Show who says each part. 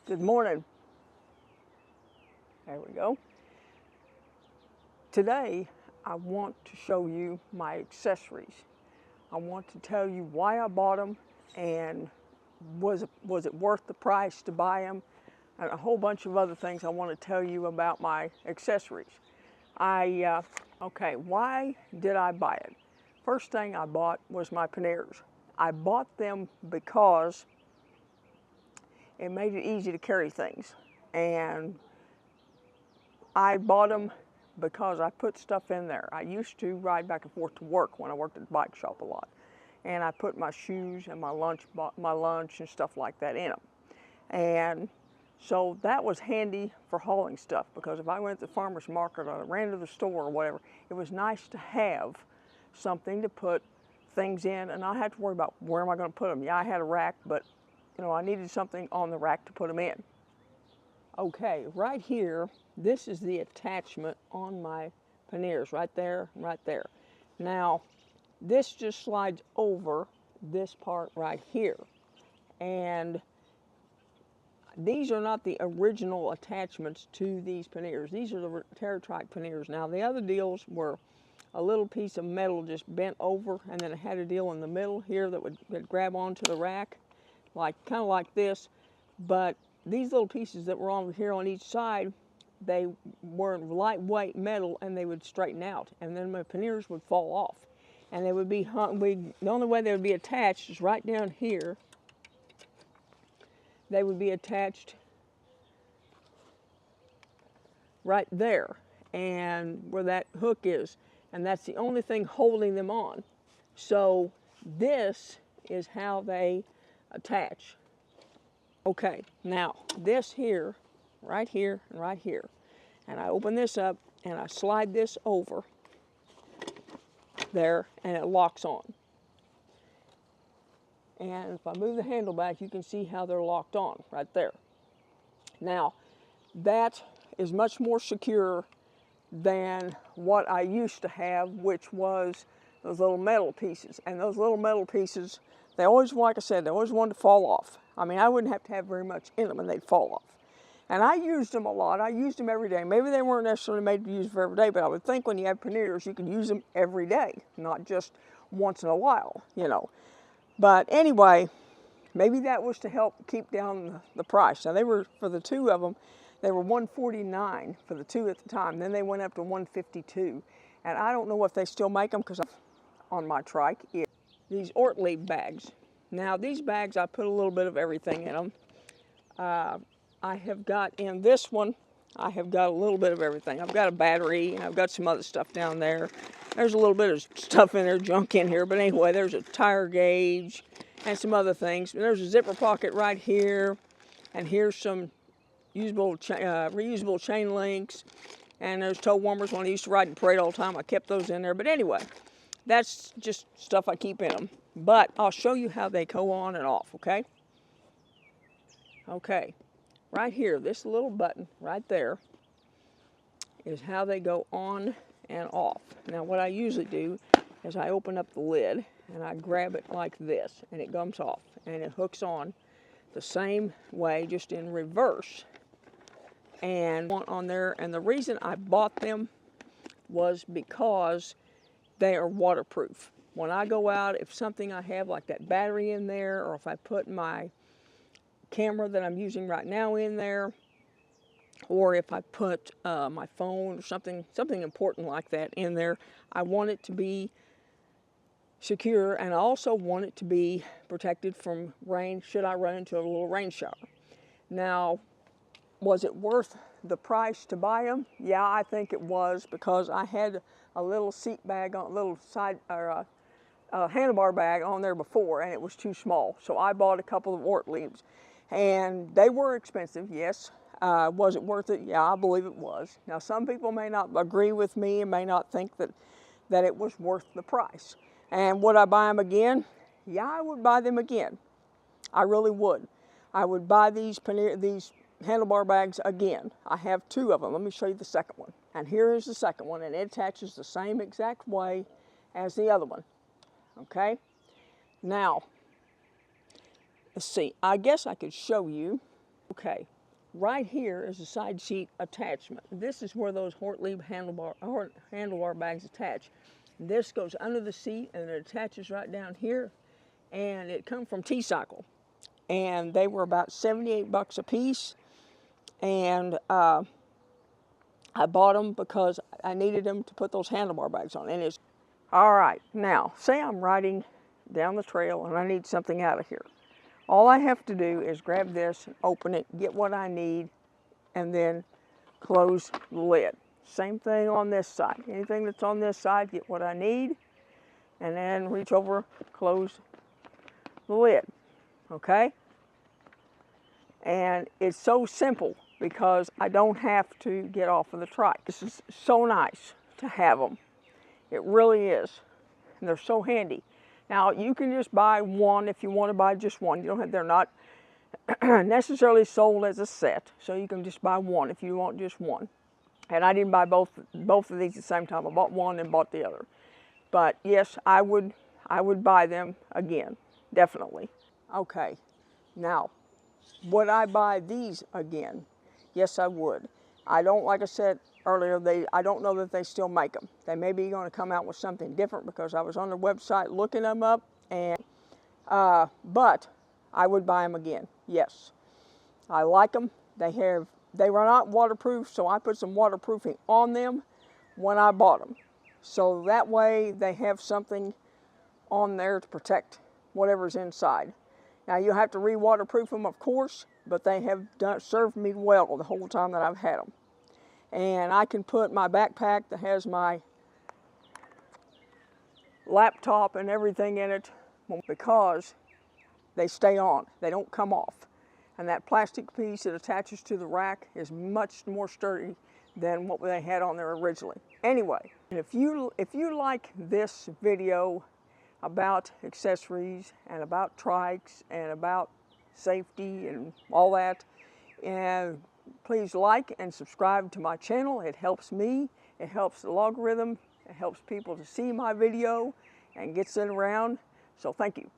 Speaker 1: Good morning. There we go. Today, I want to show you my accessories. I want to tell you why I bought them and was it worth the price to buy them, and a whole bunch of other things I want to tell you about my accessories. Okay, why did I buy it? First thing I bought was my panniers. I bought them because it made it easy to carry things, and I bought them because I put stuff in there. I used to ride back and forth to work when I worked at the bike shop a lot, and I put my shoes and my lunch and stuff like that in them. And so that was handy for hauling stuff, because if I went to the farmer's market or I ran to the store or whatever, it was nice to have something to put things in and not have to worry about where am I going to put them. Yeah, I had a rack, but I needed something on the rack to put them in. Okay, right here, this is the attachment on my panniers, right there, right there. Now, this just slides over this part right here. And these are not the original attachments to these panniers. These are the Teratri Paneers. Now, the other deals were a little piece of metal just bent over, and then it had a deal in the middle here that would grab onto the rack, kind of like this. But these little pieces that were on here on each side, they were lightweight metal, and they would straighten out, and then my panniers would fall off, and they would be the only way they would be attached is right down here. They would be attached right there, and where that hook is, and that's the only thing holding them on. So this is how they attach. Okay, now this here, right here, and right here, and I open this up and I slide this over there, and it locks on. And if I move the handle back, you can see how they're locked on right there. Now, that is much more secure than what I used to have, which was those little metal pieces. And those little metal pieces, they always, like I said, they always wanted to fall off. I mean, I wouldn't have to have very much in them and they'd fall off. And I used them a lot. I used them every day. Maybe they weren't necessarily made to use for every day, but I would think when you have panniers, you can use them every day, not just once in a while, But anyway, maybe that was to help keep down the price. Now, they were, for the two of them, they were $149 for the two at the time. Then they went up to $152. And I don't know if they still make them, because on my Trike, these Ortle bags. Now, these bags, I put a little bit of everything in them. I have got in this one, I have got a little bit of everything. I've got a battery, and I've got some other stuff down there. There's a little bit of stuff in there, junk in here, but anyway, there's a tire gauge and some other things. And there's a zipper pocket right here, and here's some reusable chain links, and there's toe warmers. When I used to ride in parade all the time, I kept those in there. But anyway, that's just stuff I keep in them. But I'll show you how they go on and off, okay? Okay, right here, this little button right there is how they go on and off. Now, what I usually do is I open up the lid and I grab it like this, and it comes off, and it hooks on the same way, just in reverse, and on there. And the reason I bought them was because they are waterproof. When I go out, if something I have like that battery in there, or if I put my camera that I'm using right now in there, or if I put my phone or something important like that in there, I want it to be secure, and I also want it to be protected from rain should I run into a little rain shower. Now, was it worth the price to buy them? Yeah, I think it was, because I had a little seat bag on, a little side, or a handlebar bag on there before, and it was too small. So I bought a couple of Ortles, and they were expensive, yes. Was it worth it? Yeah, I believe it was. Now, some people may not agree with me and may not think that it was worth the price. And would I buy them again? Yeah, I would buy them again. I really would. I would buy these handlebar bags again. I have two of them. Let me show you the second one. And here is the second one, and it attaches the same exact way as the other one. Okay? Now, let's see. I guess I could show you Okay, right here is a side seat attachment. This is where those Ortle handlebar bags attach. This goes under the seat and it attaches right down here. And it come from T-Cycle. And they were about 78 bucks a piece. And I bought them because I needed them to put those handlebar bags on. And it's all right. Now, say I'm riding down the trail and I need something out of here. All I have to do is grab this and open it, get what I need, and then close the lid. Same thing on this side. Anything that's on this side, get what I need, and then reach over, close the lid. Okay? And it's so simple because I don't have to get off of the trike. This is so nice to have them. It really is. And they're so handy. Now, you can just buy one if you want to buy just one. You don't have, they're not necessarily sold as a set, so you can just buy one if you want just one. And I didn't buy both of these at the same time. I bought one and bought the other. But yes, I would buy them again, definitely. Okay, now, would I buy these again? Yes, I would. I don't, like I said earlier, I don't know that they still make them. They may be going to come out with something different because I was on their website looking them up, and but I would buy them again. Yes, I like them. They were not waterproof, so I put some waterproofing on them when I bought them. So that way they have something on there to protect whatever's inside. Now you have to re-waterproof them, of course, but they have served me well the whole time that I've had them. And I can put my backpack that has my laptop and everything in it because they stay on. They don't come off. And that plastic piece that attaches to the rack is much more sturdy than what they had on there originally. Anyway, if you like this video about accessories and about trikes and about safety and all that, and please like and subscribe to my channel. It helps me, it helps the logarithm, it helps people to see my video and gets it around. So thank you.